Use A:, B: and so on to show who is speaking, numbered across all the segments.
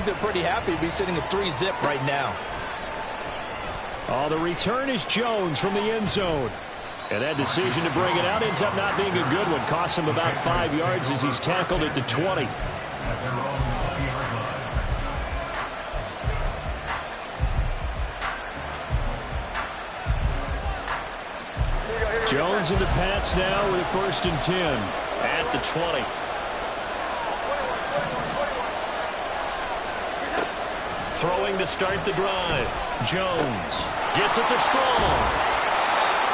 A: they're pretty happy to be sitting at 3-zip right now.
B: Oh, the return is Jones from the end zone. And that decision to bring it out ends up not being a good one. Costs him about 5 yards as he's tackled at the 20. Jones in the Pats now with a 1st and 10 at the 20. Throwing to start the drive. Jones gets it to Strong.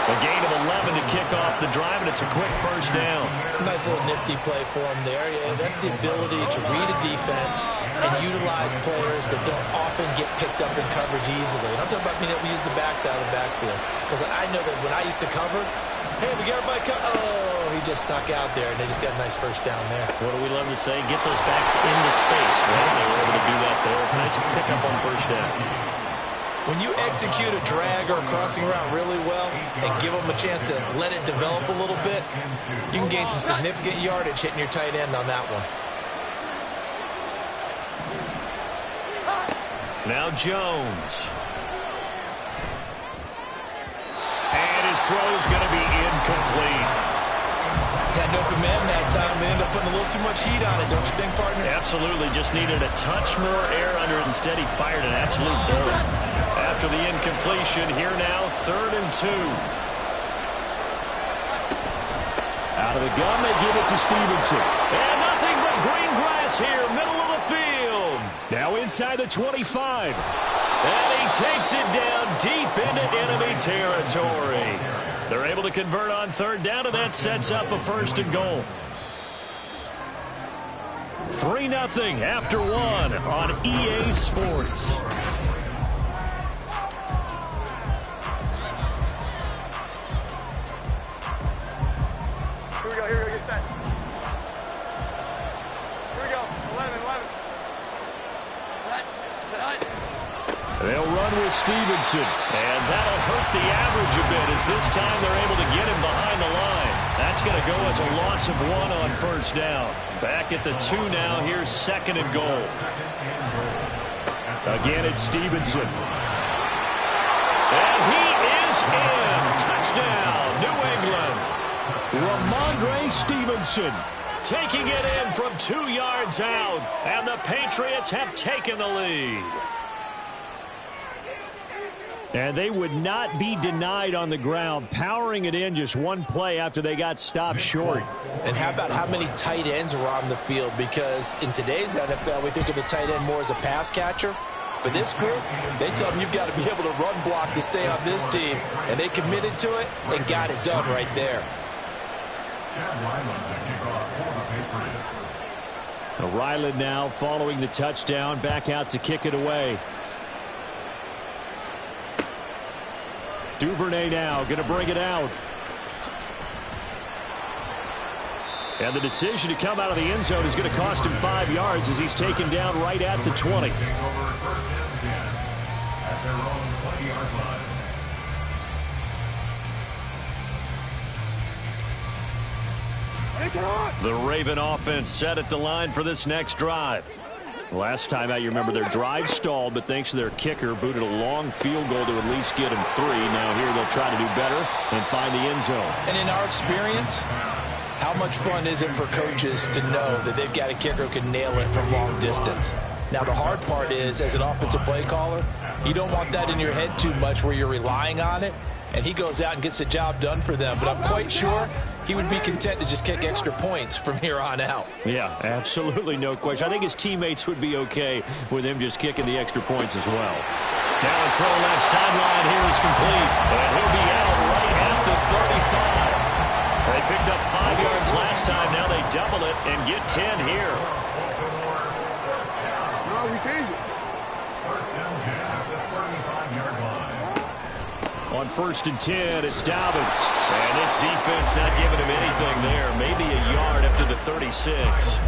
B: A gain of 11 to kick off the drive, and it's a quick 1st down.
A: Nice little nifty play for him there. Yeah, that's the ability to read a defense and utilize players that don't often get picked up in coverage easily. And I'm talking about being able to use the backs out of the backfield. Because I know that when I used to cover, hey, we got everybody oh, he just snuck out there, and they just got a nice 1st down there.
B: What do we love to say? Get those backs into space, right? They were able to do that there. Nice pickup on 1st down.
A: When you execute a drag or a crossing route really well and give them a chance to let it develop a little bit, you can gain some significant yardage hitting your tight end on that one.
B: Now Jones. And his throw is going to be incomplete.
A: Had an open man that time. They ended up putting a little too much heat on it, don't you think, partner?
B: Absolutely. Just needed a touch more air under it. Instead, he fired an absolute bullet. After the incompletion, here now, 3rd and 2. Out of the gun, they give it to Stevenson. And nothing but green grass here, middle of the field. Now inside the 25. And he takes it down deep into enemy territory. They're able to convert on 3rd down, and that sets up a 1st and goal. 3-0 after 1 on EA Sports.
C: Here we go, get set. Here we go, 11.
B: They'll run with Stevenson, and that'll hurt the average a bit as this time they're able to get him behind the line. That's going to go as a loss of 1 on 1st down. Back at the 2 now, here's 2nd and goal. Again, it's Stevenson. And he is in. Touchdown, New England. Ramondre Stevenson taking it in from 2 yards out, and the Patriots have taken the lead. And they would not be denied on the ground, powering it in just one play after they got stopped short.
A: And how about how many tight ends were on the field? Because in today's NFL, we think of the tight end more as a pass catcher. For this group, they tell them you've got to be able to run block to stay on this team. And they committed to it and got it done right there.
B: Ryland now following the touchdown, back out to kick it away. Duvernay now going to bring it out. And the decision to come out of the end zone is going to cost him 5 yards as he's taken down right at the 20. The Raven offense set at the line for this next drive. Last time out, you remember their drive stalled, but thanks to their kicker, booted a long field goal to at least get them 3. Now here they'll try to do better and find the end zone.
A: And in our experience, how much fun is it for coaches to know that they've got a kicker who can nail it from long distance? Now, the hard part is, as an offensive play caller, you don't want that in your head too much where you're relying on it, and he goes out and gets the job done for them. But I'm quite sure he would be content to just kick extra points from here on out.
B: Yeah, absolutely no question. I think his teammates would be okay with him just kicking the extra points as well. Now a throw left sideline here is complete, and he'll be out right at the 35. They picked up 5 yards last time. Now they double it and get 10 here.
C: No, we changed it.
B: On 1st and 10, it's Dobbins. And this defense not giving him anything there. Maybe a yard up to the 36.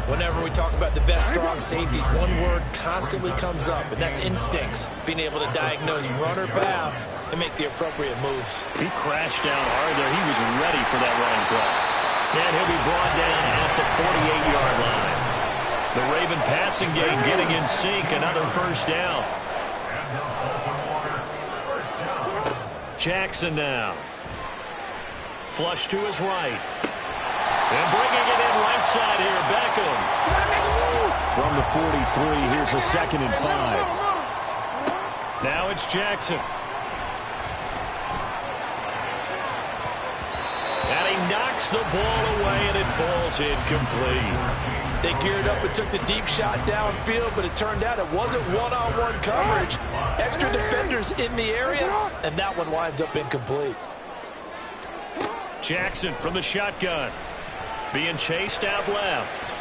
A: Whenever we talk about the best strong safeties, one word constantly comes up, and that's instincts. Being able to diagnose run or pass and make the appropriate moves.
B: He crashed down hard there. He was ready for that running play. And he'll be brought down at the 48-yard line. The Raven passing game getting in sync. Another first down. Jackson now. Flush to his right. And bringing it in right side here, Beckham. From the 43, here's a 2nd and 5. Now it's Jackson. And he knocks the ball away, and it falls incomplete.
A: They geared up and took the deep shot downfield, but it turned out it wasn't one-on-one coverage. Extra defenders in the area, and that one winds up incomplete.
B: Jackson from the shotgun. Being chased out left.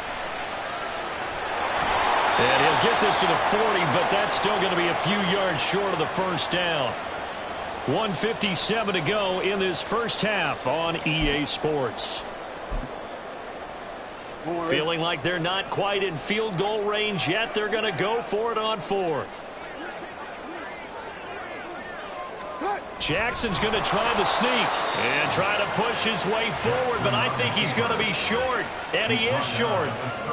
B: And he'll get this to the 40, but that's still going to be a few yards short of the first down. 1:57 to go in this first half on EA Sports. Feeling like they're not quite in field goal range yet. They're going to go for it on 4th. Jackson's going to try the sneak and try to push his way forward, but I think he's going to be short, and he is short.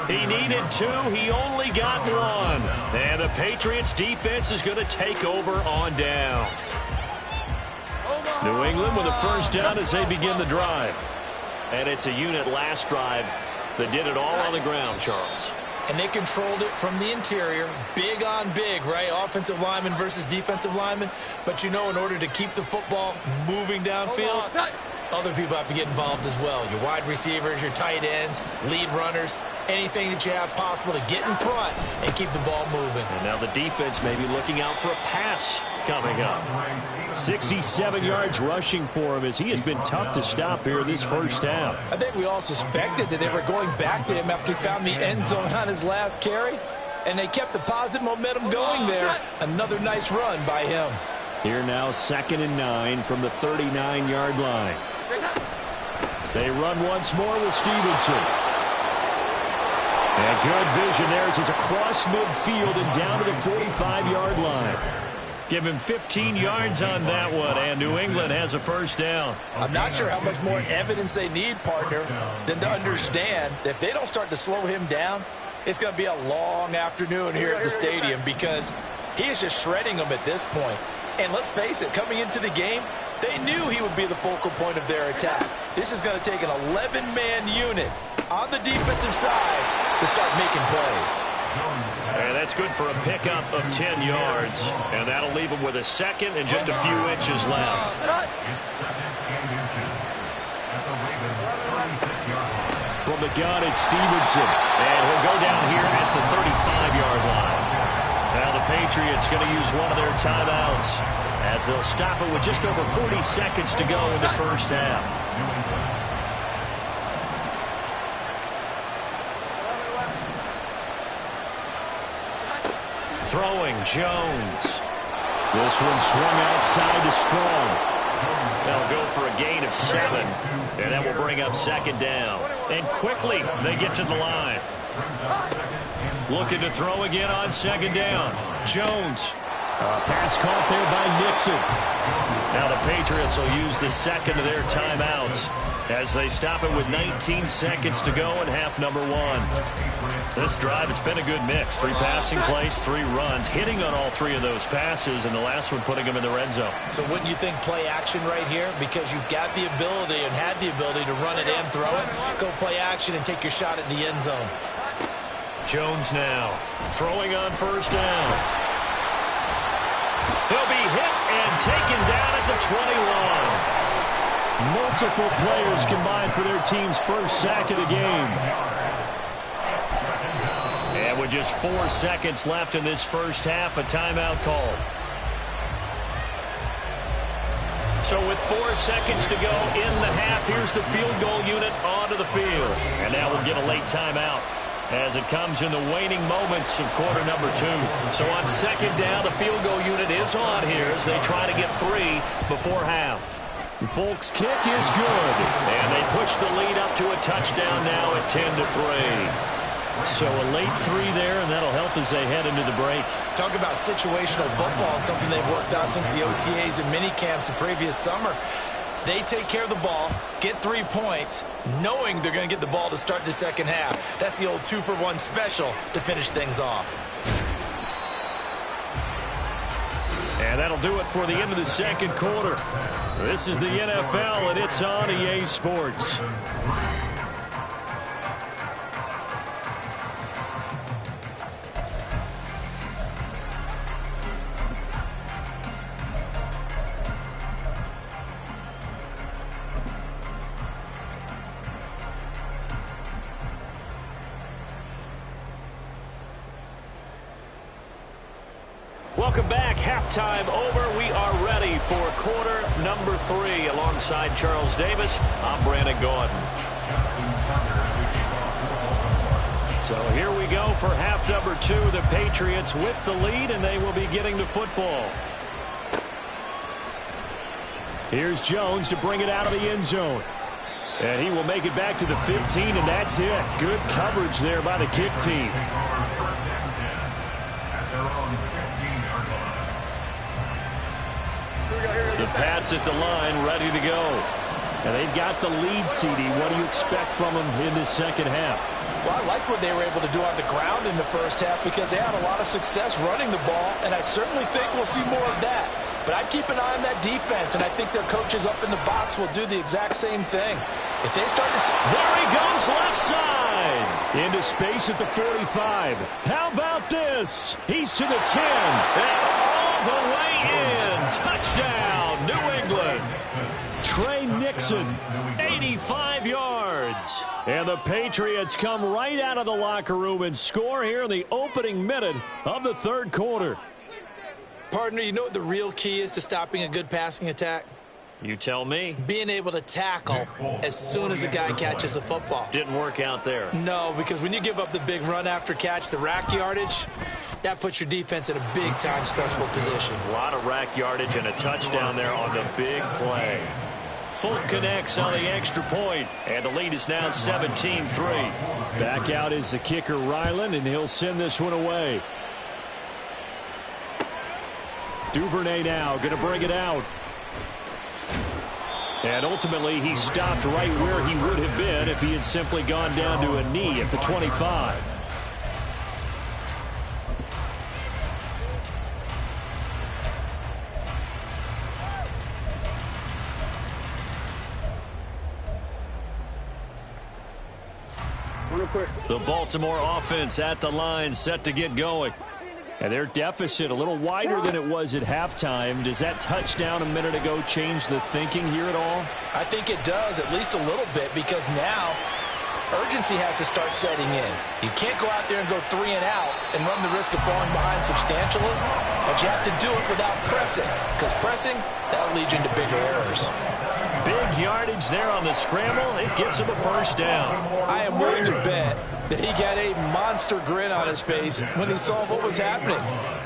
B: He needed 2. He only got 1. And the Patriots defense is going to take over on down. New England with a first down as they begin the drive. And it's a unit last drive that did it all on the ground, Charles.
A: And they controlled it from the interior, big on big, right? Offensive lineman versus defensive lineman. But, you know, in order to keep the football moving downfield, other people have to get involved as well. Your wide receivers, your tight ends, lead runners, anything that you have possible to get in front and keep the ball moving.
B: And now the defense may be looking out for a pass coming up. 67 yards rushing for him as he has been tough to stop here in this first half.
A: I think we all suspected that they were going back to him after he found the end zone on his last carry, and they kept the positive momentum going there. Another nice run by him.
B: Here now 2nd and 9 from the 39-yard line. They run once more with Stevenson. And good vision there as he's across midfield and down to the 45-yard line. Give him 15 yards on that one, and New England has a first down.
A: I'm not sure how much more evidence they need, partner, than to understand that if they don't start to slow him down, it's going to be a long afternoon here at the stadium because he is just shredding them at this point. And let's face it, coming into the game, they knew he would be the focal point of their attack. This is going to take an 11-man unit on the defensive side to start making plays.
B: And that's good for a pickup of 10 yards. And that'll leave him with a 2nd and just a few inches left. From the gun, it's Stevenson. And he'll go down here at the 35-yard line. Now the Patriots going to use one of their timeouts as they'll stop it with just over 40 seconds to go in the first half. Throwing, Jones. This one swung outside to Strong. They'll go for a gain of 7, and that will bring up 2nd down. And quickly, they get to the line. Looking to throw again on 2nd down. Jones. Pass caught there by Nixon. Now the Patriots will use the 2nd of their timeouts as they stop it with 19 seconds to go in half number 1. This drive, it's been a good mix. 3 passing plays, 3 runs, hitting on all 3 of those passes, and the last one putting them in the red zone.
A: So wouldn't you think play action right here? Because you've got the ability and had the ability to run it and throw it. Go play action and take your shot at the end zone.
B: Jones now throwing on first down. He'll be hit and taken down at the 21. Multiple players combined for their team's first sack of the game. And with just 4 seconds left in this first half, a timeout call. So with 4 seconds to go in the half, here's the field goal unit onto the field. And now we'll get a late timeout as it comes in the waning moments of quarter number 2. So on 2nd down, the field goal unit is on here as they try to get 3 before half. Folk's kick is good. And they push the lead up to a touchdown now at 10-3. So a late 3 there, and that'll help as they head into the break.
A: Talk about situational football. It's something they've worked on since the OTAs and mini camps the previous summer. They take care of the ball, get 3 points, knowing they're going to get the ball to start the second half. That's the old 2-for-1 special to finish things off.
B: And that'll do it for the end of the second quarter. This is the NFL, and it's on EA Sports. Welcome back. Halftime over. We are ready for quarter number 3. Alongside Charles Davis, I'm Brandon Gordon. So here we go for half number 2. The Patriots with the lead, and they will be getting the football. Here's Jones to bring it out of the end zone. And he will make it back to the 15, and that's it. Good coverage there by the kick team. The Pats at the line, ready to go. And they've got the lead, CD. What do you expect from them in this second half?
A: Well, I like what they were able to do on the ground in the first half because they had a lot of success running the ball, and I certainly think we'll see more of that. But I'd keep an eye on that defense, and I think their coaches up in the box will do the exact same thing. If they start to...
B: There he goes, left side. Into space at the 45. How about this? He's to the 10. And all the way in. Touchdown, New England. Trey Nixon, 85 yards. And the Patriots come right out of the locker room and score here in the opening minute of the third quarter.
A: Partner, you know what the real key is to stopping a good passing attack?
B: You tell me.
A: Being able to tackle as soon as a guy catches the football.
B: Didn't work out there.
A: No, because when you give up the big run after catch, the rack yardage, that puts your defense in a big-time stressful position.
B: A lot of rack yardage and a touchdown there on the big play. Fulton connects on the extra point, and the lead is now 17-3. Back out is the kicker, Ryland, and he'll send this one away. Duvernay now going to bring it out. And ultimately, he stopped right where he would have been if he had simply gone down to a knee at the 25. The Baltimore offense at the line, set to get going. And their deficit a little wider than it was at halftime. Does that touchdown a minute ago change the thinking here at all?
A: I think it does, at least a little bit, because now urgency has to start setting in. You can't go out there and go 3 and out and run the risk of falling behind substantially, but you have to do it without pressing, because pressing, that'll lead you into bigger errors.
B: Big yardage there on the scramble. It gets him a first down.
A: I am willing to bet that he got a monster grin on his face when he saw what was happening.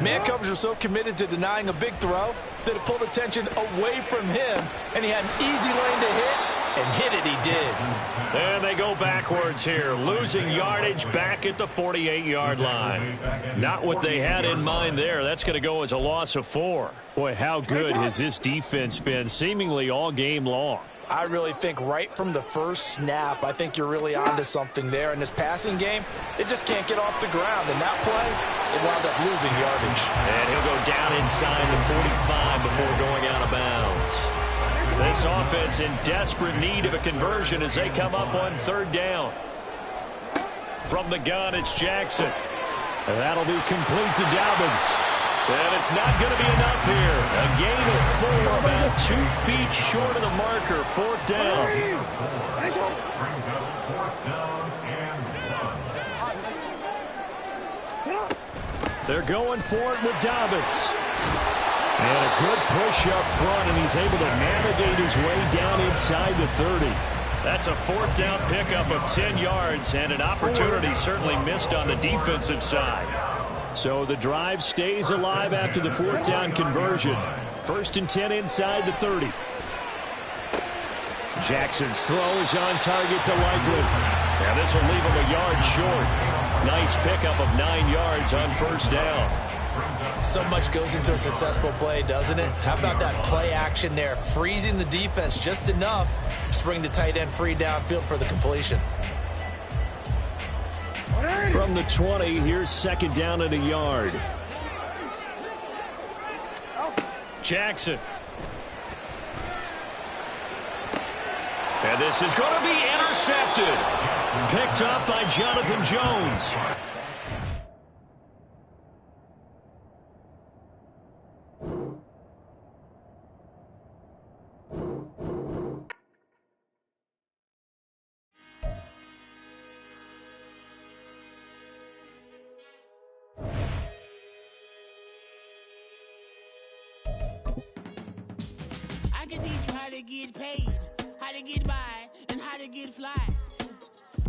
A: Man coverage was so committed to denying a big throw that it pulled attention away from him, and he had an easy lane to hit, and hit it he did.
B: And they go backwards here, losing yardage back at the 48-yard line. Not what they had in mind there. That's going to go as a loss of 4. Boy, how good has this defense been seemingly all game long?
A: I really think right from the first snap, I think you're really onto something there. In this passing game, it just can't get off the ground. And that play, it wound up losing yardage.
B: And he'll go down inside the 45 before going out of bounds. This offense in desperate need of a conversion as they come up on third down. From the gun, it's Jackson. And that'll be complete to Dobbins. And it's not going to be enough here. A gain of 4, about 2 feet short of the marker. 4th down. They're going for it with Dobbins. And a good push up front, and he's able to navigate his way down inside the 30. That's a 4th down pickup of 10 yards, and an opportunity certainly missed on the defensive side. So the drive stays alive after the 4th down conversion. 1st and 10 inside the 30. Jackson's throw is on target to Likely. And this will leave him a yard short. Nice pickup of 9 yards on 1st down.
A: So much goes into a successful play, doesn't it? How about that play action there, freezing the defense just enough to bring the tight end free downfield for the completion.
B: From the 20, here's second down and a yard. Jackson. And this is going to be intercepted. Picked up by Jonathan Jones.
D: I can teach you how to get paid, how to get by, and how to get fly.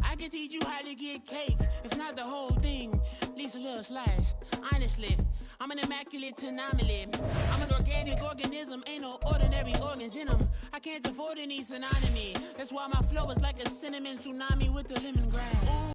D: I can teach you how to get cake, if not the whole thing, at least a little slice. Honestly, I'm an immaculate anomaly. I'm an organic organism, ain't no ordinary organs in them. I can't afford any synonymy. That's why my flow is like a cinnamon tsunami with the lemongrass. Ooh.